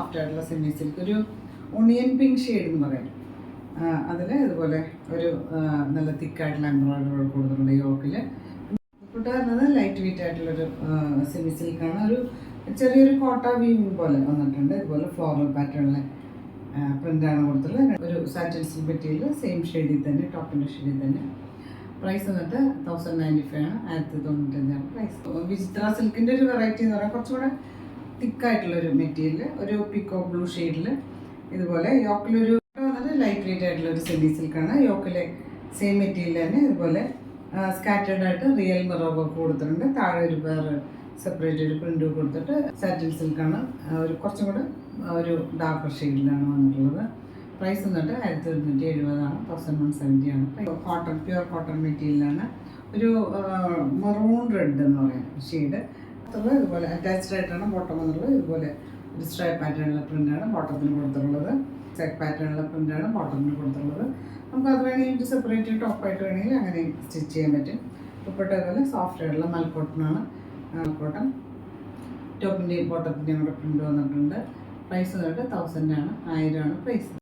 Soft ആയിട്ടുള്ള semi silk, ഒരു onion pink shade എന്ന് പറയും. അതിൽ ഇതുപോലെ ഒരു നല്ല തിക്കായിട്ടുള്ള എംബ്രോയിഡറി കൊടുത്തിട്ടുണ്ട് യോക്കിൽ. ദുപ്പട്ട വരുന്നത് ലൈറ്റ് വെയിറ്റ് ആയിട്ടുള്ളൊരു സെമി സിൽക്കാണ്. ഒരു ചെറിയൊരു കോട്ട വീവിങ് പോലെ വന്നിട്ടുണ്ട്. ഇതുപോലെ ഫ്ലോറൽ പാറ്റേണിലെ പ്രിൻ്റാണ് കൊടുത്തിട്ടുള്ളത്. ഒരു സാറ്റിൻ സിൽക്ക് മെറ്റീരിയൽ സെയിം ഷെയ്ഡിൽ തന്നെ, ടോപ്പിൻ്റെ ഷെയ്ഡിൽ തന്നെ. പ്രൈസ് വന്നിട്ട് 1095 ആണ്, 1095 പ്രൈസ്. വിചിത്ര സിൽക്കിൻ്റെ ഒരു വെറൈറ്റി എന്ന് പറയാൻ കുറച്ചുകൂടെ തിക്കായിട്ടുള്ളൊരു മെറ്റീരിയൽ, ഒരു പിക്കോ ബ്ലൂ ഷെയ്ഡിൽ. ഇതുപോലെ യോക്കിലൊരു വന്നിട്ട് ലൈറ്റ് വെയിറ്റ് ആയിട്ടുള്ള ഒരു സെമി സിൽക്കാണ്. യോക്കിലെ സെയിം മെറ്റീരിയൽ തന്നെ ഇതുപോലെ സ്കാറ്റേർഡ് ആയിട്ട് റിയൽ മിറർ വർക്ക് കൊടുത്തിട്ടുണ്ട്. താഴെ ഒരു വേറെ സെപ്പറേറ്റ് ഒരു പ്രിൻ്റ് കൊടുത്തിട്ട് സാറ്റിൻ സിൽക്കാണ്. ഒരു കുറച്ചും കൂടെ ഒരു ഡാർക്കർ ഷെയ്ഡിലാണ് വന്നിട്ടുള്ളത്. പ്രൈസ് വന്നിട്ട് 1170 ആണ്, 1170 ആണ്. കോട്ടൺ, പ്യുവർ കോട്ടൺ മെറ്റീരിയലാണ്. ഒരു മെറൂൺ റെഡ് എന്ന് പറയാം ഷെയ്ഡ്. അതുപോലെ ഇതുപോലെ അറ്റാച്ച്ഡ് ആയിട്ടാണ് ബോട്ടം വന്നിട്ടുള്ളത്. ഇതുപോലെ ഒരു സ്ട്രൈപ്പ് പാറ്റേണിലുള്ള പ്രിൻ്റാണ് ബോട്ടത്തിന് കൊടുത്തിട്ടുള്ളത്. സെറ്റ് പാറ്റേണിലുള്ള പ്രിൻ്റാണ് ബോട്ടത്തിന് കൊടുത്തിട്ടുള്ളത്. നമുക്ക് അത് വേണമെങ്കിൽ സെപ്പറേറ്റ് ടോപ്പായിട്ട് വേണമെങ്കിൽ അങ്ങനെ സ്റ്റിച്ച് ചെയ്യാൻ പറ്റും. ദുപ്പട്ട പോലെ സോഫ്റ്റ് ആയിട്ടുള്ള മൽക്കോട്ടനാണ്. കോട്ടൺ ടോപ്പിൻ്റെയും ബോട്ടത്തിൻ്റെയും കൂടെ പ്രിൻ്റ് വന്നിട്ടുണ്ട്. പ്രൈസ് വന്നിട്ട് 1000 ആണ്, 1000 ആണ് പ്രൈസ്.